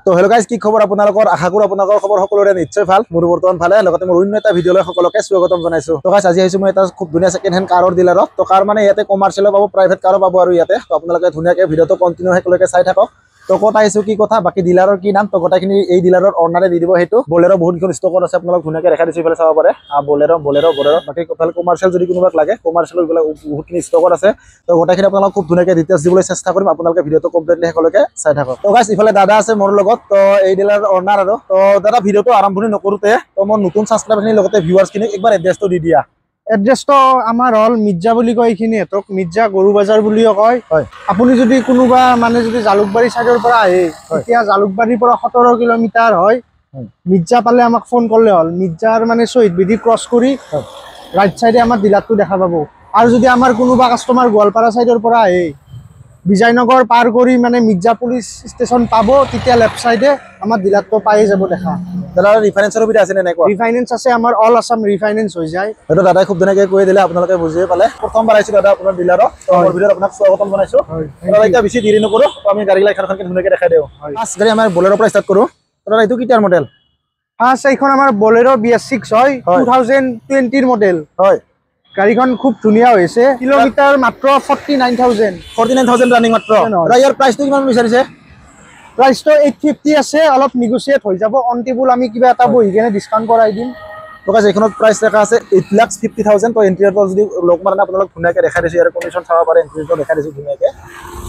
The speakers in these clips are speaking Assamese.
তো হেল্ল গাইজ, কি খবৰ আপোনালোকৰ? আশা কৰো আপোনালোকৰ খবৰ সকলোৰে নিশ্চয় ভাল। মোৰ বৰ্তমান ভালে। লগতে মোৰ অন্য এটা ভিডিঅ'লৈ সকলোকে স্বাগতম জনাইছো। তো গাইজ, আজি আহিছো মই এটা খুব ধুনীয়া সেকেন্ড হেণ্ড কাৰৰ ডিলাৰত। তো কাৰ মানে ইয়াতে কমাৰ্চিয়েলো পাব, প্ৰাইভেট কাৰো পাব আৰু ইয়াতে। তো আপোনালোকে ধুনীয়াকৈ ভিডিঅ'টো কণ্টিনিউ শেষলৈকে চাই থাকক। তো ক'ত আহিছো, কি কথা, বাকী ডিলাৰৰ কি নাম, তো গোটেইখিনি এই ডিলাৰৰ অনাৰে দি দিব। সেইটো বলেৰো বহুতখন ষ্টকত আছে, আপোনালোক ধুনীয়াকৈ দেখা দিছো, এইফালে চাব পাৰে। বলেৰো বাকী কমাৰ্চিয়েল যদি কোনোবাক লাগে, কমাৰ্চিয়েল এইবিলাক বহুতখিনি ষ্টকত আছে। তো গোটেইখিনি আপোনালোক খুব ধুনীয়াকৈ ডিটেইলছ দিবলৈ চেষ্টা কৰিম। আপোনালোকে ভিডিঅ'টো কমপ্লিটলি শেষলৈকে চাই থাকক। তো গাইজ, ইফালে দাদা আছে মোৰ লগত। তো এই ডিলাৰৰ অনাৰ আৰু। তো দাদা, ভিডিঅ'টো আৰম্ভণি নকৰোঁতে তো মোৰ নতুন ছাবস্ক্ৰাইবাৰখিনিৰ লগতে ভিউৱাৰ্ছখিনিক একবাৰ এড্ৰেছটো দি দিয়া। এড্ৰেছটো আমাৰ হ'ল মিৰ্জা বুলি কয়, এইখিনি সিহঁতক মিৰ্জা গৰু বজাৰ বুলিও কয়। হয়, আপুনি যদি কোনোবা মানে যদি জালুকবাৰী চাইডৰ পৰা আহে, তেতিয়া জালুকবাৰীৰ পৰা 17 কিলোমিটাৰ হয়। মিৰ্জা পালে আমাক ফোন কৰিলে হ'ল। মিৰ্জাৰ মানে শ্বহীদ বেদী ক্ৰছ কৰি ৰাইট চাইডে আমাৰ ডিলাৰটো দেখা পাব। আৰু যদি আমাৰ কোনোবা কাষ্টমাৰ গোৱালপাৰা চাইডৰ পৰা আহে, বিজয়নগৰ পাৰ কৰি মানে মিৰ্জা পুলিচ ষ্টেচন পাব, তেতিয়া লেফ্ট চাইডে আমাৰ ডিলাৰটো পায়ে যাব দেখা। দাদা, ৰিফাইনেন্সৰ সুবিধা আছে নে নাই? ৰিফাইনেন্স আছে, আমাৰ অল আছাম ৰিফাইনেন্স হৈ যায়। সেইটো দাদাই খুব ধুনীয়াকৈ কৈ দিলে, আপোনালোকে বুজিয়ে পালে। প্ৰথমবাৰ আহিছোঁ দাদা আপোনাৰ ডিলাৰত। মোৰ ভিডিঅ'ত আপোনাক স্বাগতম জনাইছোঁ। দাদা, এতিয়া বেছি দেৰি নকৰোঁ, আমি গাড়ীবিলাক এখনকে ধুনীয়াকৈ দেখাই দিওঁ। ফাৰ্ষ্ট গাড়ী আমাৰ বলেৰোৰ পৰা ষ্টাৰ্ট কৰোঁ। দাদা, এইটো কেতিয়াৰ মডেল? ফাৰ্ষ্ট এইখন আমাৰ বলেৰো BS6 হয়, 2020 মডেল হয়। গাড়ীখন খুব ধুনীয়া হৈছে। কিলোমিটাৰ মাত্ৰ 49,000 ৰানিং মাত্ৰ। ইয়াৰ প্ৰাইচটো কিমান বিচাৰিছে? প্ৰাইচটো 850 আছে, অলপ নিগচিয়েট হৈ যাব। অন টেবুল আমি কিবা এটা বহি কেনে ডিছকাউণ্ট কৰাই দিম। প্ৰকাশ, এইখনত প্ৰাইচ ৰেখা আছে 8,50,000। তো ইণ্টেৰিয়ৰটো যদি লগ মানে আপোনালোক ধুনীয়াকৈ দেখাই দিছোঁ, ইয়াৰ কণ্ডিশ্যন চাব পাৰে। ইণ্টেৰিয়ৰটো দেখাই দিছোঁ ধুনীয়াকৈ।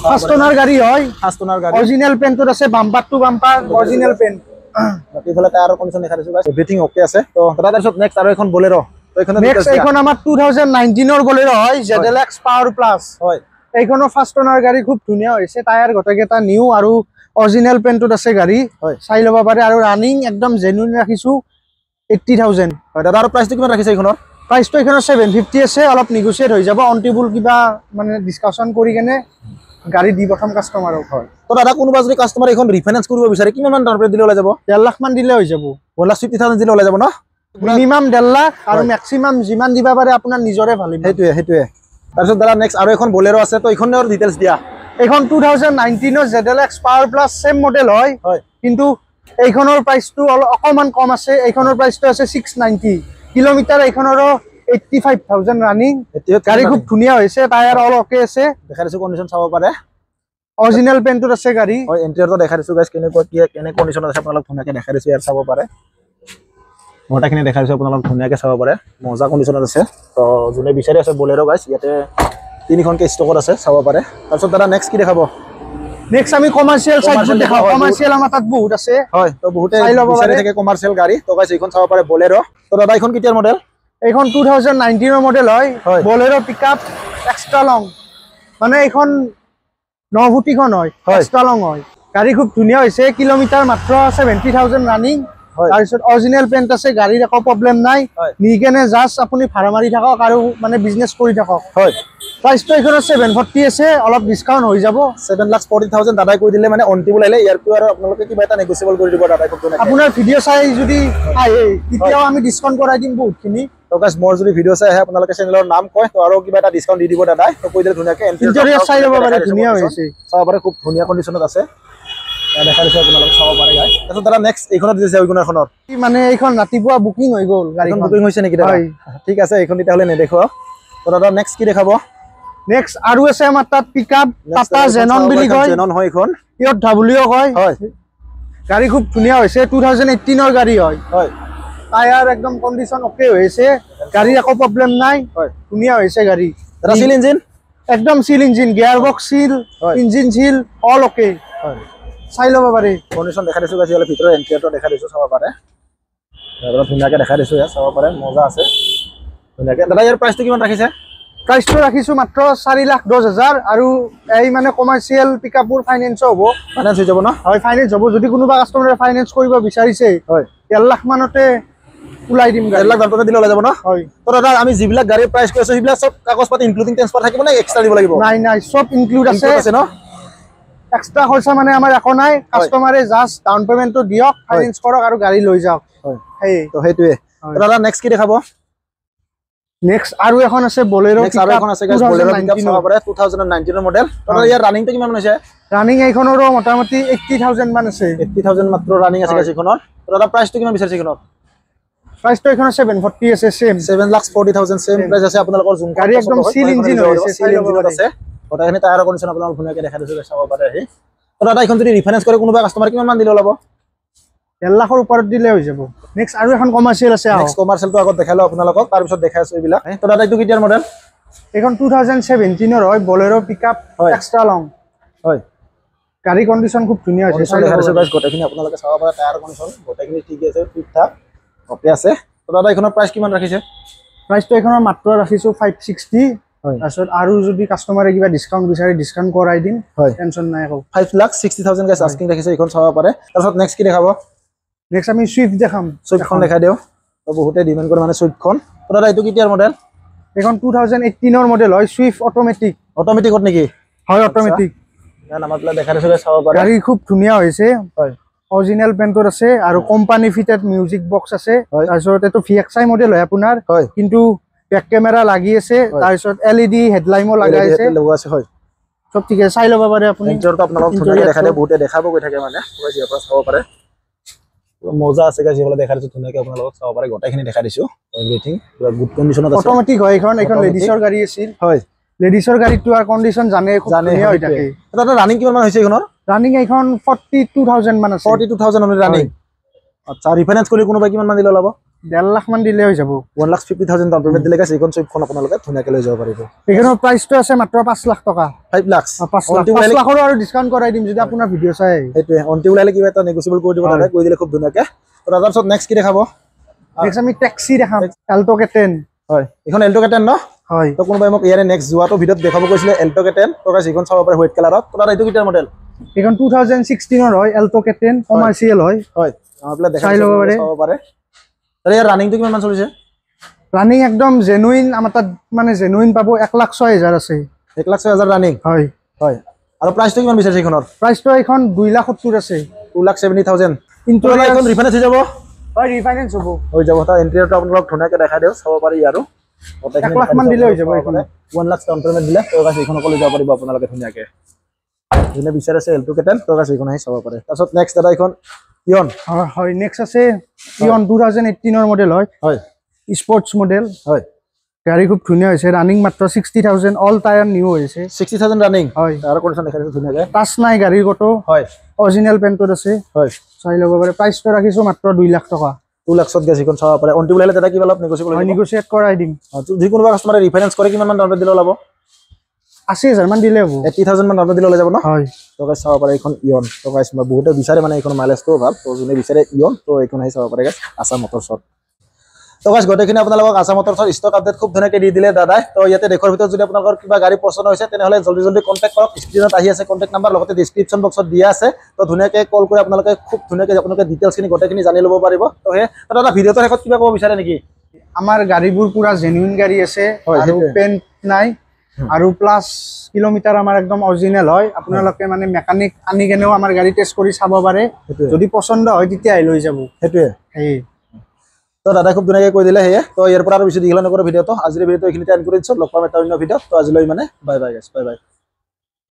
ফাৰ্ষ্ট অনাৰ গাড়ী হয়, ফাৰ্ষ্ট অনাৰ গাড়ী। অৰিজিনেল পেইণ্টত আছে, bumper to bumper original paint. বাকী ইফালে টায়াৰৰ কণ্ডিশ্যন দেখাই দিছোঁ, এভৰিথিং অ'কে আছে। তো তাৰপিছত নেক্সট আৰু এখন বলেৰো। নেক্সট এইখন আমাৰ 2019 বলেৰো হয়, ZLX পাৱাৰ প্লাছ হয়। এইখনো ফাৰ্ষ্ট অনাৰ গাড়ী, খুব ধুনীয়া হৈছে। টায়াৰ গোটেইকেইটা নিউ আৰু অৰিজিনেল পেইণ্টত আছে গাড়ী, চাই ল'ব পাৰে। আৰু ৰানিং একদম জেনুইন ৰাখিছোঁ 80,000। হয় দাদা, আৰু প্ৰাইচটো কিমান ৰাখিছে এইখনৰ? প্ৰাইচটো এইখনৰ 750 আছে, অলপ নিগচিয়েট হৈ যাব। অন টেবুল কিবা মানে ডিছকাশ্যন কৰি কেনে গাড়ী দি প্ৰথম কাষ্টমাৰক। হয়। তো দাদা, কোনোবা যদি কাষ্টমাৰ এইখন ৰিফাইনেন্স কৰিব বিচাৰে, কিমান মান ডাউন পেমেণ্ট দিলে ওলাই যাব? 1.5 লাখ মান দিলে হৈ যাব। 1,50,000 দিলে ওলাই যাব ন? মিনিমাম 1.5 লাখ আৰু মেক্সিমাম যিমান দিব পাৰে আপোনাৰ নিজৰে ভাল। সেইটোৱে। তাৰপিছত দাদা, নেক্সট আৰু এখন বলেৰো আছে। তো এইখনৰ ডিটেইলছ দিয়া। এইখন 2019 ZLX পাৱাৰ প্লাছ চেম মডেল হয়, কিন্তু এইখনৰ প্ৰাইচটো অকণমান কম আছে। এইখনৰ প্ৰাইচটো আছে 690 কিলোমিটাৰ। এইখনৰো 85,000 ৰানিং। গাড়ী খুব ধুনীয়া হৈছে, টায়াৰ অল অ'কে আছে। দেখাই দিছোঁ, কণ্ডিশ্যন চাব পাৰে। অৰিজিনেল পেইণ্টত আছে গাড়ী। হয়, ইণ্টেৰিয়ৰটো দেখাই দিছোঁ গাইজ, কেনে কণ্ডিশ্যনত আছে আপোনালোক ধুনীয়াকৈ দেখাই দিছোঁ। ইয়াত চাব পাৰে, গোটেইখিনি দেখাই দিছোঁ, আপোনালোক ধুনীয়াকৈ চাব পাৰে। মজা কণ্ডিশ্যনত আছে। তো যোনে বিচাৰি আছে বলেৰো গাইজ, ইয়াতে 3খনকৈ ষ্টকত আছে, চাব পাৰে। তাৰপিছত দাদা, নেক্সট কি দেখাব? নেক্সট আমি কমাৰ্চিয়েল চাইড দেখাওঁ। কমাৰ্চিয়েল আমাৰ তাত বহুত আছে। হয়, তো বহুতে বিচাৰি থাকে কমাৰ্চিয়েল গাড়ী। তো গাইজ, এইখন চাব পাৰে বলেৰো। তো দাদা, এইখন কেতিয়াৰ মডেল? এইখন 2019 মডেল হয়, বলেৰো পিকআপ এক্সট্ৰা লং। মানে এইখন 9 ফুটিখন হয়, এক্সট্ৰা লং হয়। গাড়ী খুব ধুনীয়া হৈছে। কিলোমিটাৰ মাত্ৰ 70,000 ৰানিং। তাৰপিছত অৰিজিনেল পেইণ্ট আছে, গাড়ীৰ একো প্ৰব্লেম নাই। নি কেনে জাষ্ট আপুনি ভাড়া মাৰি থাকক আৰু মানে বিজনেছ কৰি থাকক। হয়, প্ৰাইচটো এইখনত 740 আছে, অলপ ডিছকাউণ্ট হৈ যাব। 7,40,000 দাদাই কৈ দিলে, মানে অন টেবুল আহিলে ইয়াৰটো আৰু আপোনালোকে কিবা এটা নেগচিয়েবল কৰি দিব দাদাই। আপোনাৰ ভিডিঅ' চাই যদি আহে, তেতিয়াও আমি ডিছকাউণ্ট কৰাই দিম বহুতখিনি। তো গাইজ, মোৰ যদি ভিডিঅ' চাই আহে, আপোনালোকে চেনেলৰ নাম কয়, তো আৰু কিবা এটা ডিছকাউণ্ট দি দিব দাদাই। তো কৈ দিলে ধুনীয়াকৈ ইণ্টেৰিয়ৰ চাই ল'ব পাৰে, ধুনীয়া হৈছে। চাব পাৰে, খুব ধুনীয়া কণ্ডিশ্যনত আছে। দেখাই দিছোঁ, আপোনালোকে চাব পাৰে গাইজ। তাৰপিছত দাদা, নেক্সট এইখনত দিছে, এইখনৰ মানে এইখন ৰাতিপুৱা বুকিং হৈ গ'ল, গাড়ীখন বুকিং হৈছে নেকি? হয়, ঠিক আছে, এইখন তেতিয়াহ'লে নেদেখুৱাওক। তো দাদা, নেক্সট কি দেখাব? নেক্সট আৰু আছে আমাৰ তাত পিকআপ, টাটা জেনন বুলি কয়। জেনন হয় এইখন, ইয়দ্ধা বুলিও কয়। হয়, গাড়ী খুব ধুনীয়া হৈছে, 2018 গাড়ী হয়। হয়, টায়াৰ একদম কণ্ডিশ্যন অ'কে হৈছে, গাড়ীৰ একো প্ৰব্লেম নাই। হয়, ধুনীয়া হৈছে গাড়ী। দাদা, চিল ইঞ্জিন? একদম চিল ইঞ্জিন, গিয়াৰ বক্স চিল, ইঞ্জিন চিল, অল অ'কে। হয়, চাই ল'ব পাৰে। কণ্ডিশ্যন দেখাই দিছোঁ গাইজ, ইয়াৰ ভিতৰৰ ইণ্টেৰিয়ৰটো দেখাই দিছোঁ, চাব পাৰে। ধুনীয়াকৈ দেখাই দিছোঁ, ইয়াত চাব পাৰে, মজা আছে ধুনীয়াকৈ। দাদা, ইয়াৰ প্ৰাইচটো কিমান ৰাখিছে? প্ৰাইচটো ৰাখিছোঁ মাত্ৰ 4,10,000। আৰু এই মানে কমাৰ্চিয়েল পিকআপবোৰ ফাইনেন্সো হ'ব। ফাইনেন্স হৈ যাব ন? হয়, ফাইনেন্স হ'ব। যদি কোনোবা কাষ্টমাৰে ফাইনেন্স কৰিব বিচাৰিছে, হয়, 1.5 লাখ মানতে ওলাই দিম। 1.5 লাখ দামতে দিলে ওলাই যাব ন? হয়। তো দাদা, আমি যিবিলাক গাড়ীৰ প্ৰাইচ কৈ আছোঁ, সেইবিলাক চব কাগজ পাতি ইনক্লুডিং ট্ৰান্সফাৰ থাকিব নে এক্সট্ৰা দিব লাগিব? নাই, চব ইনক্লুড আছে ন? এক্সট্ৰা খৰচা মানে আমাৰ একো নাই। কাষ্টমাৰে জাষ্ট ডাউন পেমেণ্টটো দিয়ক, ফাইনেন্স কৰক আৰু গাড়ী লৈ যাওক। হয়, তো সেইটোৱে। দাদা, নেক্সট কি দেখাব? নেক্সট আৰু এখন আছে বলেৰো পিকআপ, 2019 মডেল। ইয়াৰ ৰানিংটো কিমান হৈছে? ৰানিং এইখনৰো মোটামুটি 80,000 মান আছে 80,000 মাত্ৰ ৰানিং আছে গাইছ এইখনৰ তো দাদা প্ৰাইচটো কিমান বিচাৰিছে এইখনৰ প্ৰাইচটো এইখনৰ 740 আছে সেম 7,40,000 সেম প্ৰাইচ আছে আপোনালোকৰ জুম গাড়ী একদম সিল ইঞ্জিন হৈছে সিল ইঞ্জিন আছে গোটেইখিনি টায়াৰ কণ্ডিশ্যন আপোনালোক ধুনীয়াকৈ দেখাই দিছো চাব পাৰে আহি তো দাদা এইখন যদি ৰিফাইনেন্স কৰে কোনোবা কাস্টমাৰ কিমান মান দিলে ওলাব 1 লাখৰ ওপৰত দিলে হৈ যাব নেক্সট আৰু এখন কমাৰ্চিয়েল আছে নেক্সট কমাৰ্চিয়েলটো আগত দেখালো আপোনালোকক তাৰ পিছত দেখাই আছো এইবিলাক তো দাদা এইটো কিটাৰ মডেল এখন 2017 ৰ হয় বলেৰো পিকআপ এক্সট্ৰা লং হয় গাড়ী কণ্ডিশ্যন খুব ধুনীয়া হৈছে দেখাই দিছো গাইছ গোটেইখিনি আপোনালোকে চাব পাৰে টায়াৰ কণ্ডিশ্যন গোটেইখিনি ঠিক আছে ঠিক ঠাক অপে আছে তো দাদা এইখনৰ প্ৰাইচ কিমান ৰাখিছে প্ৰাইচটো এইখনৰ মাত্ৰ ৰাখিছো 560 তাৰপিছত আৰু যদি কাস্টমাৰে কিবা ডিসকাউন্ট বিচাৰে ডিসকাউন্ট কৰাই দিম টেনচন নাই আকৌ 5,60,000 গাইছ আস্কিং ৰাখিছে এইখন চাব পাৰে তাৰপিছত নেক্সট কি দেখাব নেক্সট আমি সুইফট দেখাম সুইফটখন দেখাই দিও তো বহুতে ডিমান্ড কৰে মানে সুইফটখন তো দাদা এইটো কিটাৰ মডেল এখন 2018 ৰ মডেল হয় সুইফট অটোমেটিকত নেকি হয় অটোমেটিক নামতলা দেখাই দিছো চাব পাৰে গাড়ী খুব ধুনীয়া হৈছে হয় অৰিজিনাল পেন্টৰ আছে আৰু কোম্পানী ফিটেড মিউজিক বক্স আছে তাৰপিছত এটো VXI মডেল হয় আপোনাৰ কিন্তু ব্যাক ক্যামেৰা লাগি আছে তাৰপিছত LED হেডলাইমো লগাই আছে লগোৱা আছে হয় সব ঠিক আছে চাই ল'ব পাৰে আপুনি ইন্টাৰটো আপোনালোক ধুনীয়াকৈ দেখাই দিয়ে বহুতে দেখাব গৈ থাকে মানে ইয়াৰ পৰা চাব পাৰে মজা আছে গাইছ এইফালে দেখাই দিছো ধুনীয়াকৈ আপোনালোক চাব পাৰে গোটেইখিনি দেখাই দিছো এভৰিথিং পুৰা গুড কণ্ডিশ্যনত আছে অটোমেটিক হয় এখন লেডিছৰ গাড়ী আছিল হয় লেডিছৰ গাড়ীটো আৰ কণ্ডিশ্যন জানে খুব ধুনীয়া হৈ থাকে দাদা ৰানিং কিমান মান হৈছে এইখনৰ ৰানিং এখন 42,000 মান আছে 42,000 অনলি ৰানিং আচ্ছা ৰিফাইনেন্স কৰি কোনোবা কিমান মান দিলে ওলাব 1.5 লাখ মান দিলে হৈ যাব 1,50,000 ডাউন পেমেন্ট দিলে গাইছ এইখন সুইফটখন আপোনালোকে ধুনীয়াকৈ লৈ যাব পাৰিব এইখনৰ প্ৰাইচটো আছে মাত্ৰ 5 লাখ টকা 5 লাখ 5 লাখৰ আৰু ডিসকাউন্ট কৰাই দিম যদি আপোনাৰ ভিডিঅ' চাই এইটোৱে অন্তি ওলালে কিবা এটা নেগোচিয়েবল কৰি দিব দাদা কৈ দিলে খুব ধুনীয়াকৈ তো দাদাৰ পিছত নেক্সট কি দেখাব নেক্সট আমি ট্যাক্সি দেখাম এল্টো K10 হয় এইখন এল্টো K10 ন হয় তো কোনোবাই মোক ইয়াৰে নেক্সট যোৱাটো ভিডিঅ'ত দেখাব কৈছিলে এল্টো K10 তো গাইছ এইখন চাব পাৰে হোৱাইট কালাৰত তো দাদা এইটো কিটাৰ মডেল এইখন 2016 ৰ হয় এল্টো K10 কমাৰ্চিয়েল হয় হয় আপোনালোকে দেখাই চাব পাৰে তাৰে ইয়াৰ ৰানিংটো কিমান মান চলিছে ৰানিং একদম জেনুইন আমাৰ তাত মানে জেনুইন পাব 1,06,000 আছে 1,06,000 ৰানিং হয় হয় আৰু প্ৰাইচটো কিমান বিচাৰিছে এইখনৰ প্ৰাইচটো এখন 2,70,000 আছে 2,70,000 কিন্তু এইখন ৰিফাইনেন্স হৈ যাব হয় ৰিফাইনেন্স হ'ব হৈ যাব তাৰ ইন্টেৰিয়ৰটো আপোনালোক ধুনীয়াকৈ দেখাই দিও চাব পাৰি আৰু 1 লাখ মান দিলে হৈ যাব এইখন 1 লাখ ডাউন পেমেন্ট দিলে তো গাইছ এইখন অকলে যাব পাৰিব আপোনালোকে ধুনীয়াকৈ যোনে বিচাৰিছে এল্টো K10 তো গাইছ এইখন আহি চাব পাৰে তাৰপিছত নেক্সট দাদা এইখন ইয়ন হয় নেক্সট আছে ইয়ন 2018 ৰ মডেল হয় হয় স্পৰ্টছ মডেল হয় গাড়ী খুব ধুনীয়া হৈছে ৰানিং মাত্ৰ 60,000 অল টায়াৰ নিউ হৈছে 60,000 ৰানিং হয় তাৰ কণ্ডিশ্যন দেখাই দিছো ধুনীয়াকৈ টাচ নাই গাড়ীৰ কটো হয় অৰিজিনাল পেন্টত আছে হয় চাই ল'ব পাৰে প্ৰাইচটো ৰাখিছো মাত্ৰ 2 লাখ টকা 2 লাখত গাইছ এইখন চাব পাৰে অন্তি ওলালে দাদা কিবা অলপ নেগোচিয়েবল হয় নেগোচিয়েট কৰাই দিম যদি কোনোবা কাস্টমাৰে ৰিফাইনেন্স কৰে কিমান মান ডাউন পেমেন্ট দিলে ওলাব 80,000 মান দিলে হ'ব 80,000 মান ডাউন পেমেন্ট দিলে ওলাই যাব ন হয় তো গাইছ চাব পাৰে এইখন ইয়ন তো গাইছ বহুতে বিচাৰে মানে এইখন মাইলেজটো ভাল তো যোনে বিচাৰে ইয়ন তো এইখন আহি চাব পাৰে গাইছ আসাম মটৰছত তো গাইছ গোটেইখিনি আপোনালোকক আসাম মটৰছৰ ষ্টক আপডেট খুব ধুনীয়াকৈ দি দিলে দাদাই তো ইয়াতে দেশৰ ভিতৰত যদি আপোনালোকৰ কিবা গাড়ী পছন্দ হৈছে তেনেহ'লে জলদি কণ্টেক্ট কৰক স্ক্ৰীনত আহি আছে কণ্টেক্ট নাম্বাৰ লগতে ডিছক্ৰিপশ্যন বক্সত দিয়া আছে তো ধুনীয়াকৈ কল কৰি আপোনালোকে খুব ধুনীয়াকৈ আপোনালোকে ডিটেইলছখিনি গোটেইখিনি জানি ল'ব পাৰিব তো সেই দাদা ভিডিঅ'টোৰ শেষত কিবা ক'ব বিচাৰে নেকি আমাৰ গাড়ীবোৰ পুৰা জেনুইন গাড়ী আছে আৰু পেন্ট নাই আৰু প্লাস কিলোমিটাৰ আমাৰ একদম অৰিজিনাল হয় আপোনালোকে মানে মেকানিক আনি কেনেও আমাৰ গাড়ী টেষ্ট কৰি চাব পাৰে যদি পছন্দ হয় তেতিয়া লৈ যাব সেইটোৱে এই তো দাদা খুব ধুনীয়াকৈ কৈ দিলে সেয়ে তো ইয়াৰ পৰা আৰু বেছি দীঘল নকৰোঁ ভিডিঅ'টো আজিৰ ভিডিঅ'টো এইখিনিতে এণ্ড কৰি দিছোঁ লগ পাম এটা অন্য ভিডিঅ'ত তো আজিলৈ মানে বাই বাই গাইছ বাই বাই